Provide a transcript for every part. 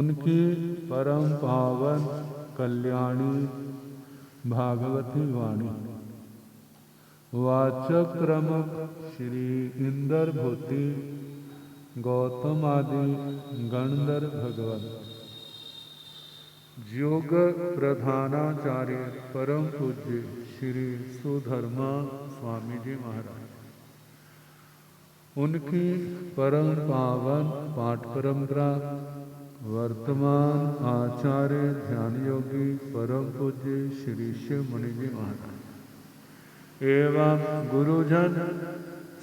उनकी परम पावन कल्याणी भागवती वाणी वाचक क्रमक श्री इंदर भूति गौतम आदि गणधर भगवत योग प्रधानाचार्य परम पूज्य श्री सुधर्मा स्वामी जी महाराज, उनकी परम पावन पाठ परंपरा वर्तमान आचार्य ध्यान योगी परम पूज्य श्री शिव मुनि जी महाराज एवं गुरुजन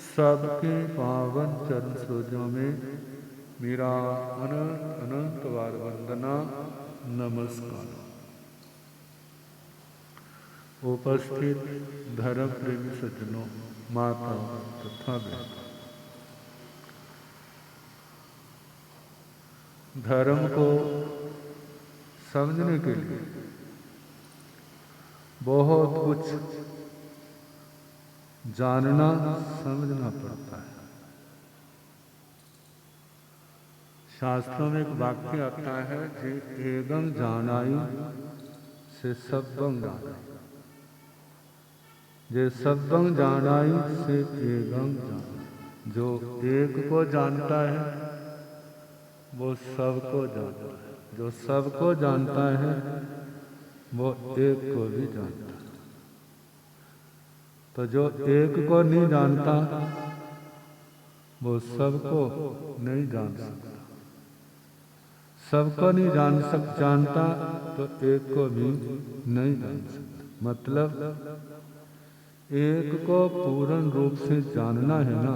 सबके पावन चरण सरोजों में मेरा अनंत अनंत बार वंदना नमस्कार। उपस्थित धर्म प्रेमी सज्जनों, माता तथा बहनों, धर्म को समझने के लिए बहुत कुछ जानना समझना पड़ता है। शास्त्रों में एक वाक्य आता है जे एगम जानाई से सब्बं जानाई, जे सब्बं जानाई से एगम जानाई। जो एक को जानता है वो सबको जानता है, जो सबको जानता है वो एक को भी जानता है। तो जो एक को नहीं जानता वो सबको नहीं जान सकता, सबको नहीं जानता तो एक को भी नहीं जान सकता। मतलब एक को पूर्ण रूप से जानना है ना,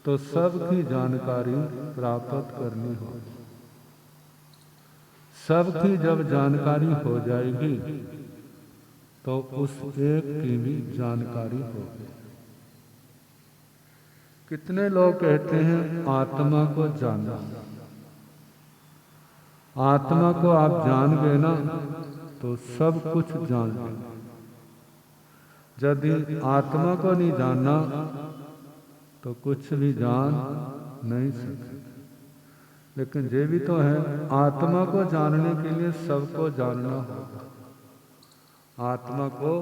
तो सबकी जानकारी प्राप्त करनी होगी। सबकी जब जानकारी हो जाएगी तो उस एक की भी जानकारी होगी। कितने लोग कहते हैं आत्मा को जानना, आत्मा को आप जान गए ना तो सब कुछ जान गए। यदि आत्मा को नहीं जानना तो कुछ भी जान नहीं सकते। लेकिन ये भी तो है, आत्मा को जानने के लिए सबको जानना होगा। आत्मा को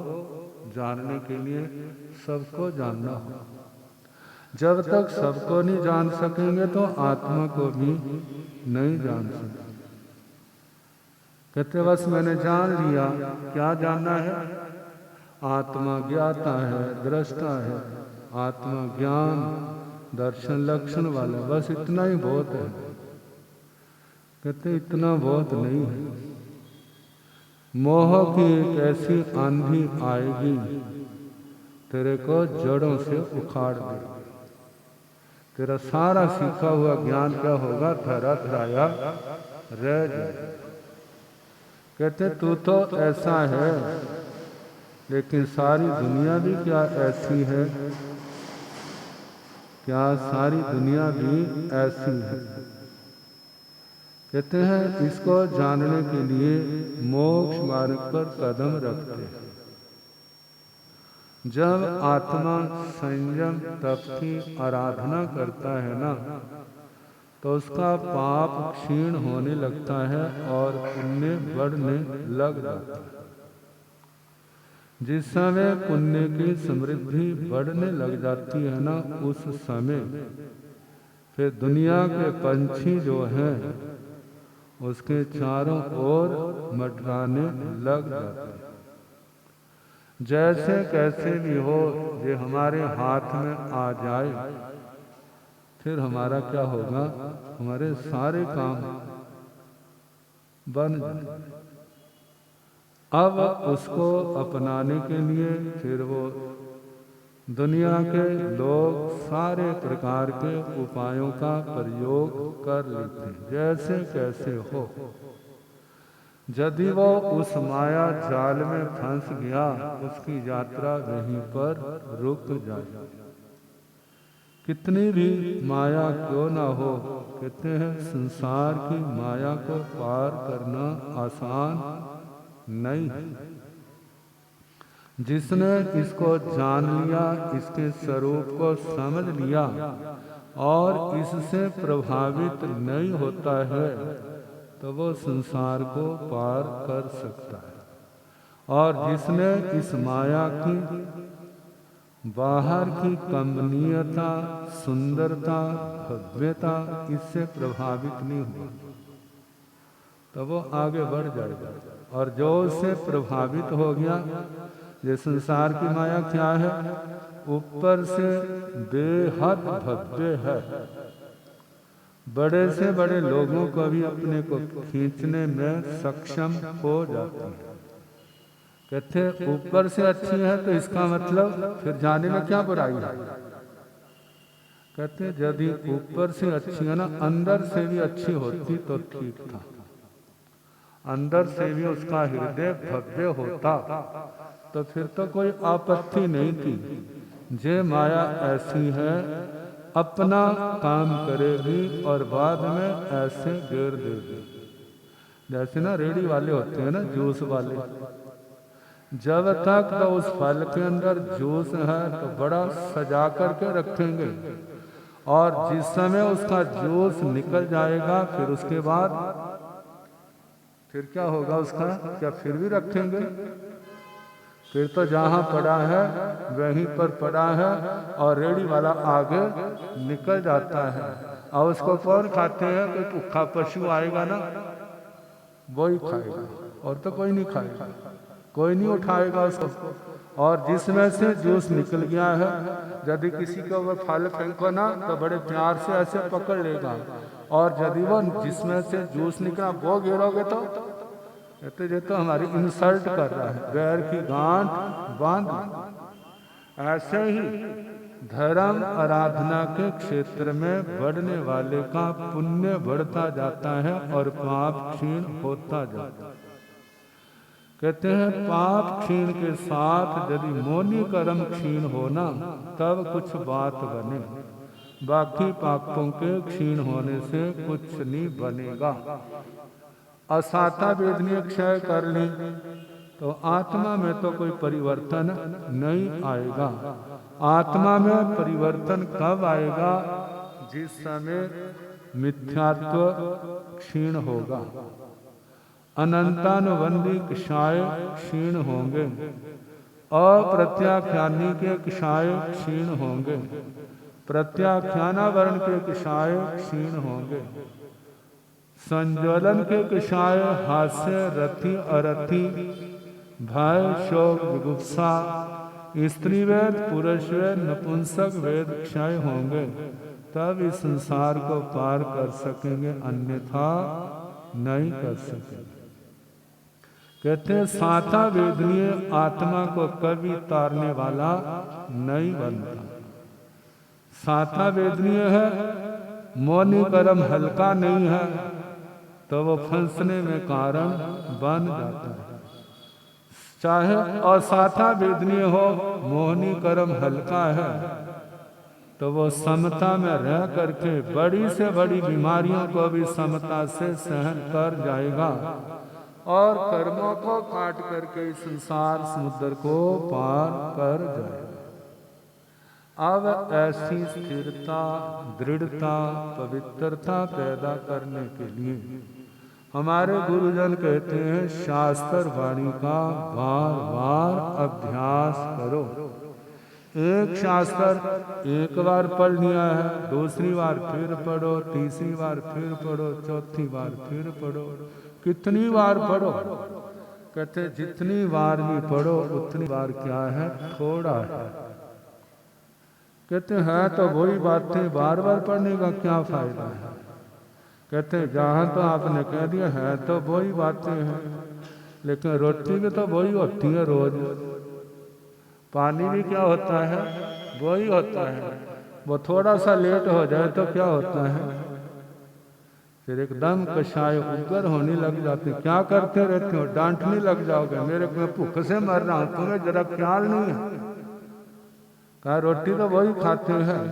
जानने के लिए सबको जानना होगा। जब तक सबको नहीं जान सकेंगे तो आत्मा को भी नहीं जान सकेंगे। कहते बस मैंने जान लिया, क्या जानना है? आत्मा ज्ञाता है, दृष्टा है, आत्मा ज्ञान दर्शन लक्षण वाला, बस इतना ही बहुत है। कहते इतना बहुत नहीं है। मोह की एक ऐसी आंधी आएगी तेरे को जड़ों से उखाड़ दे। तेरा सारा सीखा हुआ ज्ञान क्या होगा? धरा धराया रह जाएगा। कहते तू तो ऐसा है, लेकिन सारी दुनिया भी क्या ऐसी है? क्या सारी दुनिया भी ऐसी है? कहते हैं इसको जानने के लिए मोक्ष मार्ग पर कदम रखते हैं। जब आत्मा संयम तप की आराधना करता है ना, तो उसका पाप क्षीण होने लगता है और पुण्य बढ़ने लग जाता है। जिस समय पुण्य की समृद्धि बढ़ने लग जाती है ना, उस समय फिर दुनिया के पंछी जो हैं उसके चारों ओर मंडराने लग जाते हैं। जैसे कैसे भी हो, ये हमारे हाथ में आ जाए, फिर हमारा क्या होगा? हमारे सारे काम बन जाए। अब उसको अपनाने के लिए फिर वो दुनिया के लोग सारे प्रकार के उपायों का प्रयोग कर लेते हैं, जैसे कैसे हो। यदि वो उस माया जाल में फंस गया, उसकी यात्रा वहीं पर रुक जाए। कितनी भी माया क्यों ना हो, कहते हैं संसार की माया को पार करना आसान नहीं है। जिसने इसको जान लिया, इसके स्वरूप को समझ लिया, और इससे प्रभावित नहीं होता है तो वो संसार को पार कर सकता है। और जिसने इस माया की बाहर की कमनीयता, सुंदरता, भव्यता इससे प्रभावित नहीं हुआ तो वो आगे बढ़ जाएगा। और जो उससे प्रभावित हो गया, ये संसार की माया क्या है? ऊपर से बेहद भव्य है, बड़े से बड़े लोगों को भी अपने को खींचने में सक्षम हो जाती है। कहते ऊपर से अच्छी है तो इसका मतलब फिर जाने में क्या बुराई है? कहते यदि ऊपर से अच्छी है ना, अंदर से भी अच्छी होती तो ठीक था, अंदर से भी उसका हृदय भव्य होता तो फिर तो कोई आपत्ति नहीं थी। जे माया ऐसी है, अपना काम करेगी और बाद में ऐसे गिर देगी। जैसे ना रेडी वाले होते हैं ना, जूस वाले, जब तक तो उस फल के अंदर जूस है तो बड़ा सजा करके रखेंगे, और जिस समय उसका जूस निकल जाएगा फिर उसके बाद फिर क्या होगा उसका? क्या फिर भी रखेंगे? फिर तो जहाँ पड़ा है वहीं पर पड़ा है, और रेडी वाला आगे निकल जाता है। और उसको कौन खाते हैं? कोई भूखा पशु आएगा ना, वही खाएगा, और तो कोई नहीं खाएगा, कोई नहीं उठाएगा उसको। और जिसमें से जूस निकल गया है, यदि किसी को वो फल फेंको ना तो बड़े प्यार से ऐसे पकड़ लेगा, और यदि वो जिसमें से जूस निकला वो गिरोगे तो कहते ये तो हमारी इंसल्ट कर रहा है, गैर की गांठ बांध। ऐसे ही धर्म आराधना के क्षेत्र में बढ़ने वाले का पुण्य बढ़ता जाता है और पाप क्षीण होता जाता है। कहते हैं पाप क्षीण के साथ यदि मौनी कर्म क्षीण होना तब कुछ बात बने, बाकी पापों के क्षीण होने से कुछ नहीं बनेगा। असाता वेदनीय क्षय कर ली तो आत्मा में तो कोई परिवर्तन नहीं आएगा। आत्मा में परिवर्तन कब आएगा? जिस समय मिथ्यात्व क्षीण होगा, अनंतानुबंधी क्षय क्षीण होंगे, अप्रत्याख्यानी के क्षय क्षीण होंगे, प्रत्याख्यानावरण के क्षय क्षीण होंगे, संज्वलन के क्षय हास्य रति अरति भय शोक विगुप्सा स्त्री वेद पुरुष वेद नपुंसक वेद क्षय होंगे, तब इस संसार को पार कर सकेंगे, अन्यथा नहीं कर सकेंगे। कहते साता वेदनीय आत्मा को कभी तारने वाला नहीं बनता। साता वेदनीय है, मौनी कर्म हल्का नहीं है तो वो फंसने में कारण बन जाता है। चाहे असाता वेदनीय हो, मोहनी कर्म हल्का है तो वो समता में रह करके बड़ी से बड़ी बीमारियों को भी समता से सहन कर जाएगा और कर्मों को काट करके संसार समुद्र को पार कर जाएगा। अब ऐसी स्थिरता, दृढ़ता, पवित्रता पैदा करने के लिए हमारे गुरुजन कहते हैं शास्त्र वाणी का बार बार अभ्यास करो। एक शास्त्र एक बार पढ़ लिया है, दूसरी बार फिर पढ़ो, तीसरी बार फिर पढ़ो, चौथी बार फिर पढ़ो। कितनी बार पढ़ो? कहते जितनी बार भी पढ़ो उतनी बार क्या है? थोड़ा है। कहते हैं तो वही बातें बार बार पढ़ने का क्या फायदा है? कहते हैं जहाँ तो आपने कह दिया है तो वही बातें हैं, लेकिन रोटी भी तो वही होती है रोज, पानी भी क्या होता है? वही होता है। वो थोड़ा सा लेट हो जाए तो क्या होता है? फिर एकदम कषाय उग्र होने लग जाते। क्या करते रहते हो? डांटने लग जाओगे, मेरे को भूख से मर रहा हूँ, तुम्हें जरा ख्याल नहीं है? कहा रोटी तो वही खाते हैं,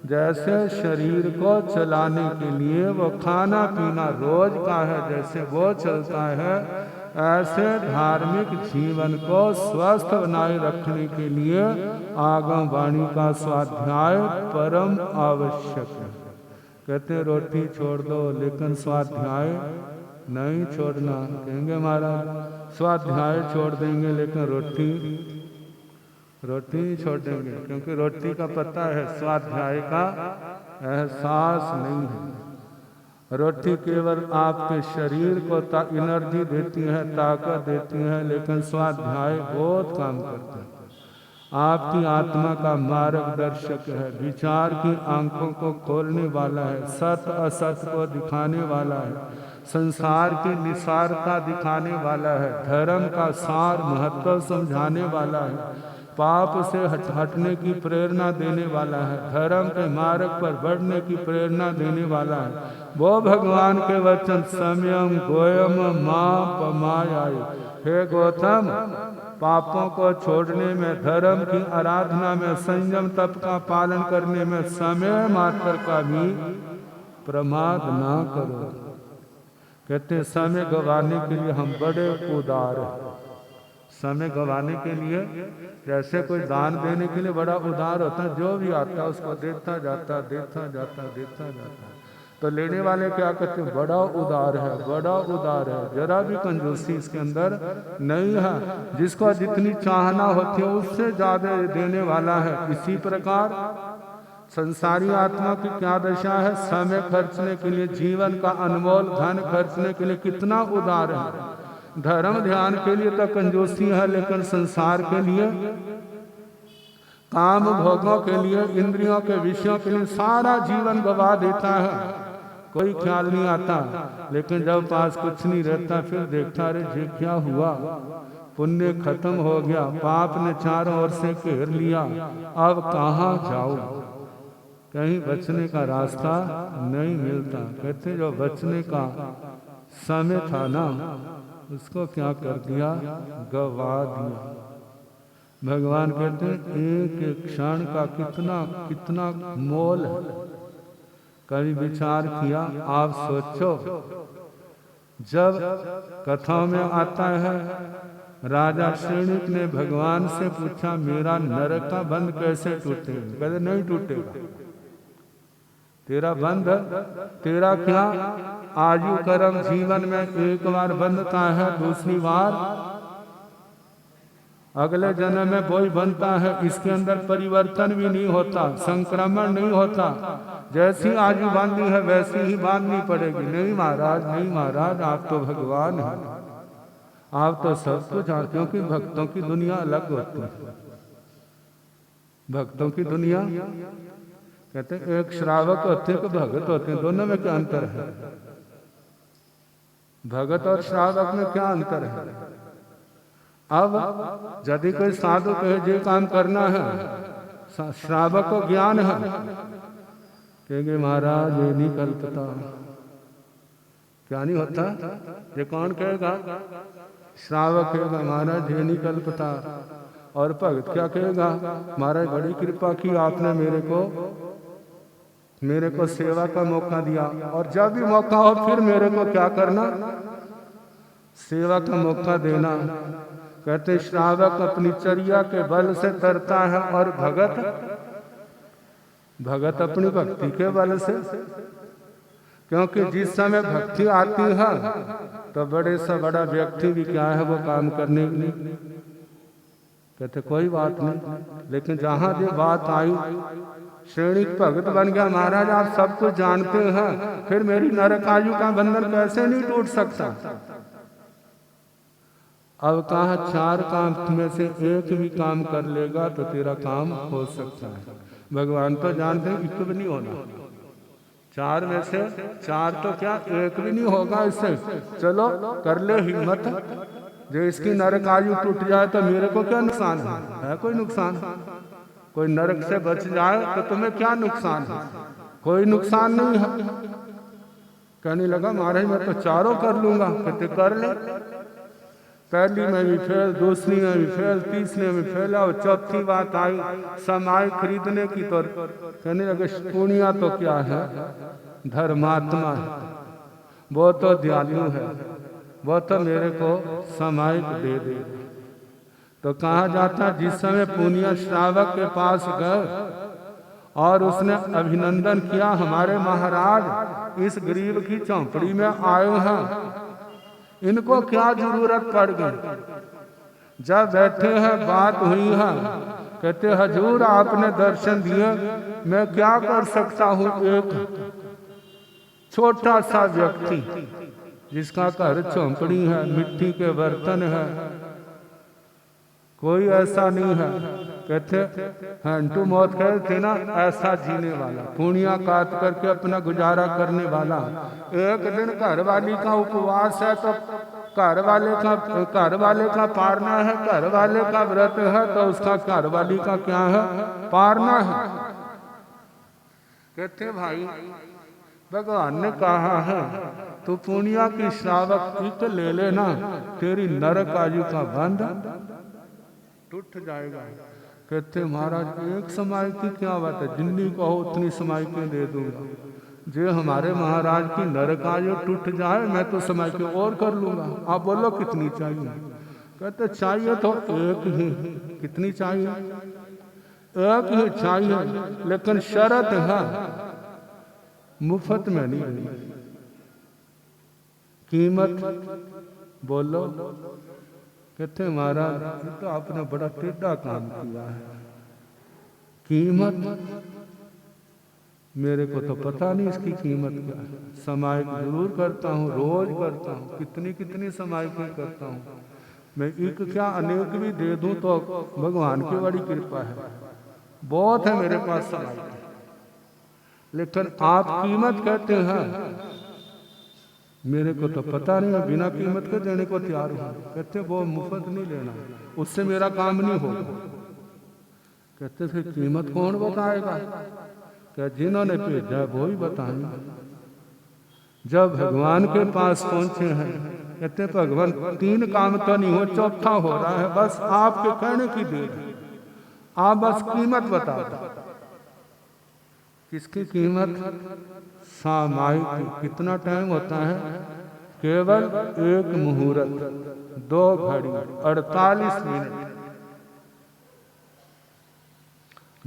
जैसे शरीर को चलाने के लिए वो खाना पीना रोज का है, जैसे वो चलता है, ऐसे धार्मिक जीवन को स्वस्थ बनाए रखने के लिए आगम वाणी का स्वाध्याय परम आवश्यक है। कहते हैं रोटी छोड़ दो लेकिन स्वाध्याय नहीं छोड़ना। कहेंगे महाराज स्वाध्याय छोड़ देंगे लेकिन रोटी नहीं छोड़ देंगे, क्योंकि रोटी का पता है, स्वाध्याय का एहसास नहीं है। रोटी केवल आपके शरीर को एनर्जी देती है, ताकत देती है, लेकिन स्वाध्याय बहुत काम करता है। आपकी आत्मा का मार्गदर्शक है, विचार की आंखों को खोलने वाला है, सत्य असत्य को दिखाने वाला है, संसार की निसारता दिखाने वाला है, धर्म का सार महत्व समझाने वाला है, पाप से हटने की प्रेरणा देने वाला है, धर्म के मार्ग पर बढ़ने की प्रेरणा देने वाला है। वो भगवान के वचन समयम गोयम मां पमाय। हे गौतम, पापों को छोड़ने में, धर्म की आराधना में, संयम तप का पालन करने में समय मात्र का भी प्रमाद ना करो। कहते हैं समय गंवाने के लिए हम बड़े उदार हैं। समय गंवाने के लिए, जैसे कोई दान देने के लिए बड़ा उदार होता है, जो भी आता है उसको देता जाता देता जाता देता जाता। तो लेने वाले क्या कहते हैं, बड़ा उदार है, बड़ा उदार है, जरा भी कंजूसी इसके अंदर नहीं है। जिसको जितनी चाहना होती है उससे ज्यादा देने वाला है। इसी प्रकार संसारी आत्मा की क्या दशा है, समय खर्चने के लिए, जीवन का अनमोल धन खर्चने के लिए कितना उदार है। धर्म ध्यान के लिए तो कंजूसी है, लेकिन संसार के लिए, काम भोगों के लिए, इंद्रियों के विषयों के लिए सारा जीवन गवा देता है। कोई ख्याल नहीं आता, लेकिन जब पास कुछ नहीं रहता फिर देखता रहे ये क्या हुआ, पुण्य खत्म हो गया, पाप ने चारों ओर से घेर लिया, अब कहाँ जाऊं, कहीं बचने का रास्ता नहीं मिलता। कहते जो बचने का समय था ना, उसको क्या कर दिया, गवा दिया। भगवान कहते हैं एक एक क्षण का कितना कितना मोल है। कभी विचार किया, आप सोचो, जब कथा में आता है राजा श्रेणिक ने भगवान से पूछा मेरा नरक का बंध कैसे टूटेगा, कहते नहीं टूटेगा, तेरा बंध, तेरा क्या आयु कर्म जीवन में एक बार बंधता है, दूसरी बार अगले जन्म में वही बनता है। इसके अंदर परिवर्तन भी नहीं होता, संक्रमण नहीं होता। जैसी आयु बांधी है वैसी ही बांधनी पड़ेगी। नहीं महाराज, नहीं महाराज, आप तो भगवान हैं, आप तो सब कुछ, क्योंकि भक्तों की दुनिया अलग होती है। भक्तों की दुनिया, कहते हैं एक श्रावक होते हैं, भगत होते हैं, दोनों में क्या अंतर है? भगत और श्रावक में क्या अंतर है? अब यदि कोई साधु कहे जे काम करना है, श्रावक को ज्ञान है, कहेंगे महाराज ये नहीं कल्पता, क्या नहीं होता, ये कौन कहेगा? श्रावक कहेगा महाराज ये नहीं कल्पता। और भगत क्या कहेगा? महाराज बड़ी कृपा की आपने मेरे को सेवा का मौका दिया, और जब भी मौका हो फिर मेरे को क्या करना, सेवा का मौका देना। कहते श्रावक अपनी चर्या के बल से तरता है, और भगत अपनी भक्ति के बल से। क्योंकि जिस समय भक्ति आती है तो बड़े से बड़ा व्यक्ति भी क्या है, वो काम करने के लिए कहते कोई बात नहीं। लेकिन जहां ये बात आई, श्रेणिक भगत बन गया, महाराज आप सब कुछ जानते हैं, फिर मेरी नरक आयु का बंधन कैसे नहीं टूट सकता। अब कहा चार काम में से एक भी काम कर लेगा तो तेरा काम हो सकता है। भगवान तो जानते हैं एक भी नहीं होना, चार में से चार तो क्या एक भी नहीं होगा। इससे चलो कर ले हिम्मत, जो इसकी नरक आयु टूट जाए तो मेरे को क्या नुकसान है? कोई नुकसान? कोई नरक से बच जाए तो तुम्हें क्या नुकसान है? कोई नुकसान नहीं है। कहने लगा महाराज मैं तो चारों कर लूंगा। कहते कर ले, पहली में भी फेल, दूसरी में भी फेल, तीसरी में भी फेल, और चौथी बात आई समाई खरीदने की, तो कहने लगे पुनिया तो क्या है, धर्मात्मा है, वो तो दयालु है, वो तो मेरे को समाई दे दे। तो कहा जाता जिस समय पुनिया श्रावक के पास गए और उसने अभिनंदन किया, हमारे महाराज इस गरीब की चौपड़ी में आए हैं, इनको क्या जरूरत पड़ गई। जब बैठे हैं बात हुई है, कहते हजूर आपने दर्शन दिए, मैं क्या कर सकता हूँ, एक छोटा सा व्यक्ति जिसका घर चौपड़ी है, मिट्टी के बर्तन है, कोई ऐसा नहीं है। कहते हंटू मौत कहते ना, ऐसा जीने वाला, पुनिया काट करके अपना गुजारा करने वाला। एक दिन घरवाली का उपवास है, तो घरवाले का पारना है, घरवाले का व्रत है, तो उसका घरवाली का क्या है, पारना है। कहते भाई भगवान ने कहा है तू पुनिया की श्रावक एक ले लेना, तेरी नरक आयु का बंध टूट जाएगा। कहते महाराज एक समाई की क्या बात है, जितनी कहो उतनी समाई के दे दूंगा, जो हमारे महाराज की नरक आयु टूट जाए मैं तो समाई के और कर लूंगा, आप बोलो कितनी चाहिए। कहते चाहिए तो एक ही। कितनी चाहिए, एक ही चाहिए, लेकिन शर्त है मुफ्त में नहीं, कीमत बोलो। कहते महाराज तो आपने बड़ा टेढ़ा काम किया है, कीमत मेरे को तो पता नहीं इसकी कीमत क्या है। समाई जरूर करता हूँ, रोज करता हूँ, कितनी कितनी समाई करता हूँ मैं, एक क्या अनेक भी दे दूं तो भगवान की बड़ी कृपा है, बहुत है मेरे पास समाई। लेकिन आप कीमत कहते हैं, मेरे को तो पता नहीं है, बिना कीमत के देने को तैयार हूं। कहते वो मुफ्त नहीं लेना, उससे मेरा काम नहीं होगा। कहते फिर कीमत कौन बताएगा, क्या जिन्होंने भेजा वो ही बताएंगे। जब भगवान के पास पहुंचे हैं, कहते भगवान तीन काम तो नहीं हो, चौथा हो रहा है, बस आपके कहने की देर, आप बस कीमत बता दो। किसकी कीमत, सामाई की। कितना टाइम होता है, केवल एक मुहूर्त, 2 घड़ी 48 मिनट।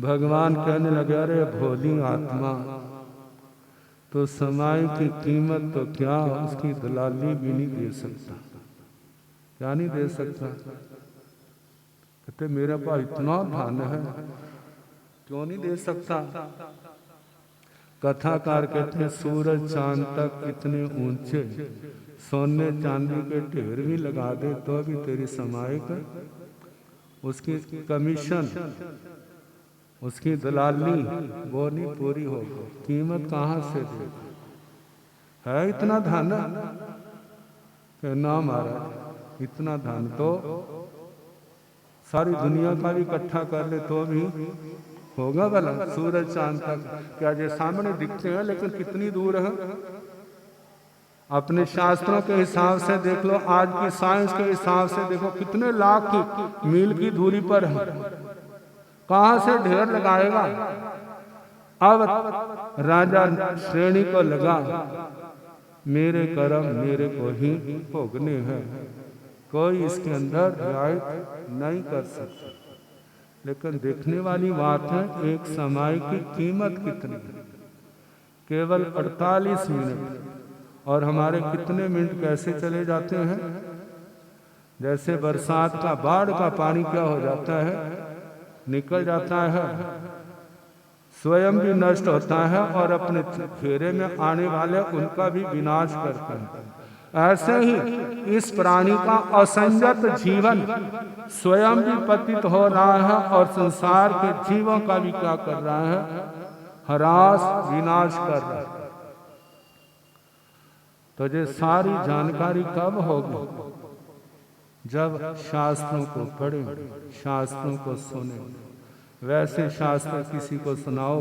भगवान कहने लगे अरे भोली आत्मा, तो समाई की कीमत तो क्या, उसकी दलाली भी नहीं दे सकता। क्या नहीं दे सकता, कहते मेरे पास इतना धन है, क्यों नहीं दे सकता। कथाकार कहते हैं सूरज चांद तक इतने ऊंचे सोने चांदी के ढेर भी लगा दे तो भी तेरी समाई का, उसकी कमीशन, उसकी दलाली वो नहीं पूरी होगी। कीमत कहाँ से दे, है इतना धन, ना महाराज इतना धन तो सारी दुनिया का भी इकट्ठा कर ले तो भी होगा भला। सूरज चांद तक क्या ये सामने दिखते हैं, लेकिन कितनी दूर है। अपने शास्त्रों के हिसाब से देख लो, आज की साइंस के हिसाब से देखो, कितने लाख की मील की दूरी पर है, कहां से ढेर लगाएगा। अब राजा श्रेणी को लगा, मेरे कर्म मेरे को ही भोगने हैं, कोई इसके अंदर रियायत नहीं कर सकता। लेकिन देखने वाली बात है, एक समाई की कीमत कितनी, केवल 48 मिनट, और हमारे कितने मिनट कैसे चले जाते हैं। जैसे बरसात का बाढ़ का पानी क्या हो जाता है, निकल जाता है, स्वयं भी नष्ट होता है और अपने घेरे में आने वाले उनका भी विनाश करता है। ऐसे ही इस प्राणी का असंयत जीवन स्वयं भी पतित हो रहा है और संसार के जीवों का भी क्या कर रहा है, हरास विनाश कर रहा है। तो ये सारी जानकारी कब होगी, जब शास्त्रों को पढ़े, शास्त्रों को सुने। वैसे शास्त्र किसी को सुनाओ,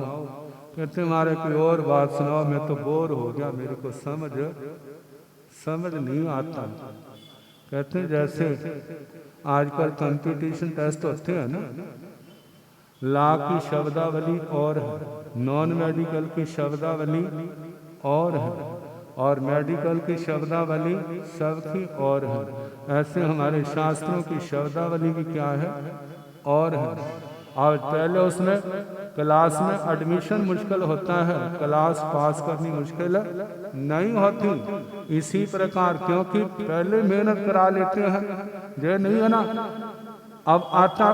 कहते हमारे कोई और बात सुनाओ, मैं तो बोर हो गया, मेरे को समझ नहीं आता। कहते हैं जैसे आजकल कंपटीशन टेस्ट होते हैं ना, ला की शब्दावली और है, नॉन मेडिकल की शब्दावली और है, और मेडिकल की शब्दावली सबकी और है। ऐसे हमारे शास्त्रों की शब्दावली भी क्या है, और है। और पहले उसमें क्लास में एडमिशन मुश्किल होता है, क्लास पास करनी मुश्किल नहीं होती। इसी प्रकार क्योंकि पहले मेहनत करा लेते हैं, ये नहीं है ना। अब आता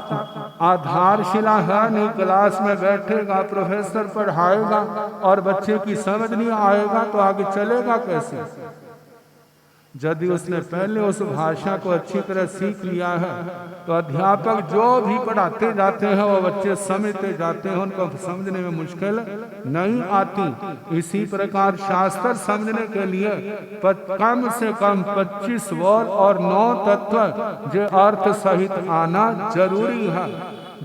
आधारशिला है नहीं, क्लास में बैठेगा, प्रोफेसर पढ़ाएगा और बच्चे की समझ नहीं आएगा तो आगे चलेगा कैसे। यदि उसने पहले उस भाषा को अच्छी तरह सीख लिया है तो अध्यापक जो भी पढ़ाते जाते हैं वो बच्चे समझते जाते हैं, उनको समझने में मुश्किल नहीं आती। इसी प्रकार शास्त्र समझने के लिए कम से कम 25 वर्ड और 9 तत्व जो अर्थ सहित आना जरूरी है।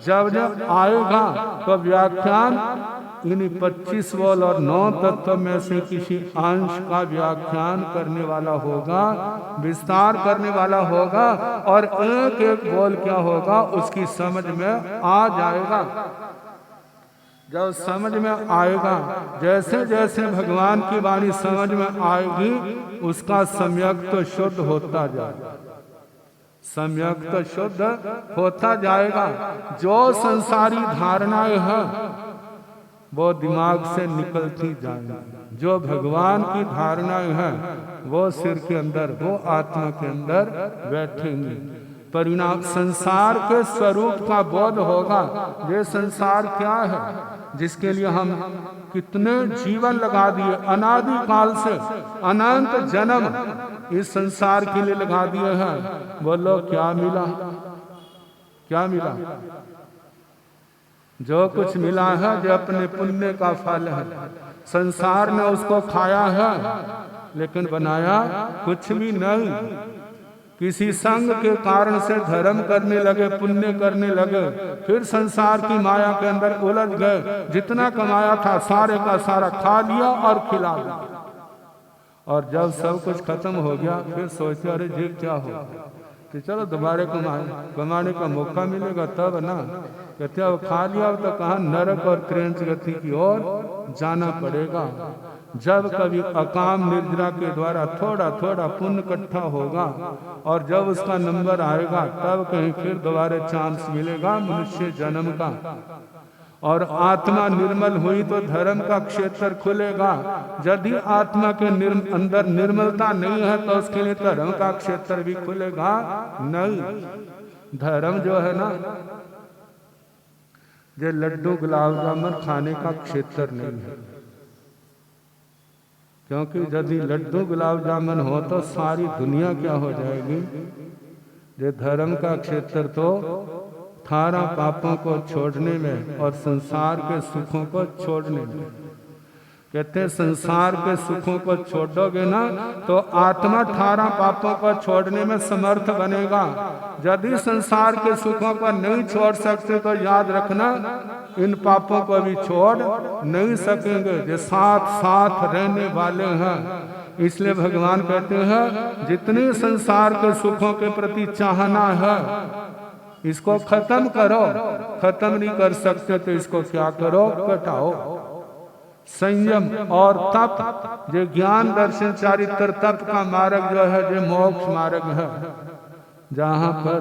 जब जब आएगा तो व्याख्यान इन्हीं 25 बोल और 9 तत्व में से किसी अंश का व्याख्यान करने वाला होगा, विस्तार करने वाला होगा, और एक एक बोल क्या होगा उसकी समझ में आ जाएगा। जब समझ में आएगा, जैसे जैसे भगवान की वाणी समझ में आएगी उसका सम्यक तो शुद्ध होता जाएगा, सम्यक तो शुद्ध होता जाएगा। जो संसारी धारणाएं हैं वो दिमाग से निकलती जाएंगी, जो भगवान की धारणाएं हैं वो सिर के अंदर, वो आत्मा के अंदर बैठेंगी। परिणाम संसार के स्वरूप का बोध होगा। ये संसार क्या है जिसके लिए हम कितने जीवन लगा दिए, अनादि काल से अनंत जन्म इस संसार के लिए लगा दिए हैं। बोलो क्या मिला, क्या मिला? जो कुछ मिला है जो अपने पुण्य का फल है। संसार ने उसको खाया है लेकिन बनाया कुछ भी नहीं। किसी संग के कारण से धर्म करने लगे, पुण्य करने लगे, फिर संसार की माया के अंदर उलझ गए। जितना कमाया था सारे का सारा खा लिया और खिला दिया, और जब सब कुछ खत्म हो गया फिर सोचते अरे जी क्या हो, तो चलो दोबारा कमाने का मौका मिलेगा तब ना। कहते अब खा लिया तो कहाँ नरक और क्रेंच गति की ओर जाना पड़ेगा। जब कभी अकाम निर्जरा के द्वारा थोड़ा थोड़ा पुण्य इकट्ठा होगा और जब उसका नंबर आएगा तब कहीं फिर दोबारा चांस मिलेगा मनुष्य जन्म का। और आत्मा निर्मल हुई तो धर्म का क्षेत्र खुलेगा। यदि आत्मा के अंदर निर्मलता नहीं है तो उसके लिए धर्म का क्षेत्र भी खुलेगा नहीं। धर्म जो है ना, जो लड्डू गुलाब जामुन खाने का क्षेत्र नहीं है, क्योंकि यदि लड्डू गुलाब जामुन हो तो सारी दुनिया क्या हो जाएगी। जो धर्म का क्षेत्र तो 18 पापों को छोड़ने में और संसार के सुखों को छोड़ने में। कहते हैं संसार के सुखों को छोड़ोगे ना तो आत्मा 18 पापों को छोड़ने में समर्थ बनेगा। यदि संसार के सुखों को नहीं छोड़ सकते तो याद रखना इन पापों को भी छोड़ नहीं सकेंगे, जो साथ साथ रहने वाले हैं। इसलिए भगवान कहते हैं जितने संसार के सुखों के प्रति चाहना है इसको खत्म करो। खत्म नहीं कर सकते तो इसको क्या करो, कटाओ। संयम और तप, जो ज्ञान दर्शन चारित्र तप का मार्ग जो है जो मोक्ष मार्ग है, जहां पर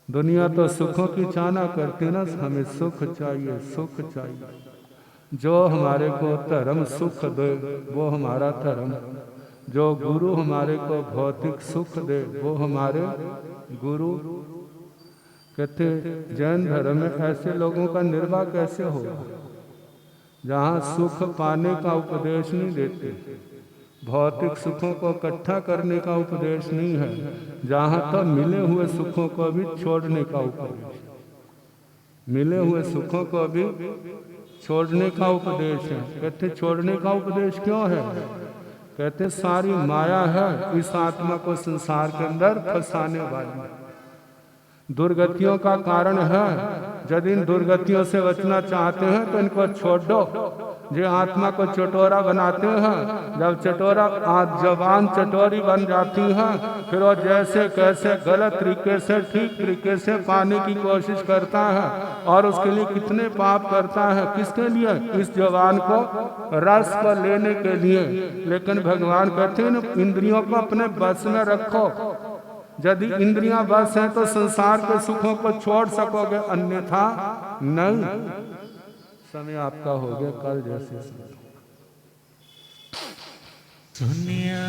दुनिया तो सुखों की चाहना करती ना, हमें सुख चाहिए, सुख चाहिए। जो हमारे को धर्म सुख दे वो हमारा धर्म, जो गुरु हमारे को भौतिक सुख दे वो हमारे गुरु। कहते जैन धर्म में ऐसे लोगों का निर्वाह कैसे होगा जहाँ सुख पाने का उपदेश नहीं देते, भौतिक सुखों को इकट्ठा करने का उपदेश नहीं है, जहाँ तो मिले हुए सुखों को भी छोड़ने का उपदेश, मिले हुए सुखों को भी छोड़ने का उपदेश है। कहते छोड़ने का उपदेश क्यों है? कहते सारी माया है इस आत्मा को संसार के अंदर फंसाने वाली। दुर्गतियों का कारण है। यदि इन दुर्गतियों से बचना चाहते हैं तो इनको छोड़ दो। जो आत्मा को चटोरा बनाते हैं, जब जबान चटोरी बन जाती है, फिर वो जैसे कैसे गलत तरीके से ठीक तरीके से पाने की कोशिश करता है, और उसके लिए कितने पाप करता है। किसके लिए? इस जबान को, रस को लेने के लिए। लेकिन भगवान कहते हैं ना, इंद्रियों को अपने बस में रखो। यदि इंद्रियां बस हैं तो संसार के सुखों को छोड़ सकोगे, अन्यथा नहीं। समय आपका हो गया, कल जैसे सुनिया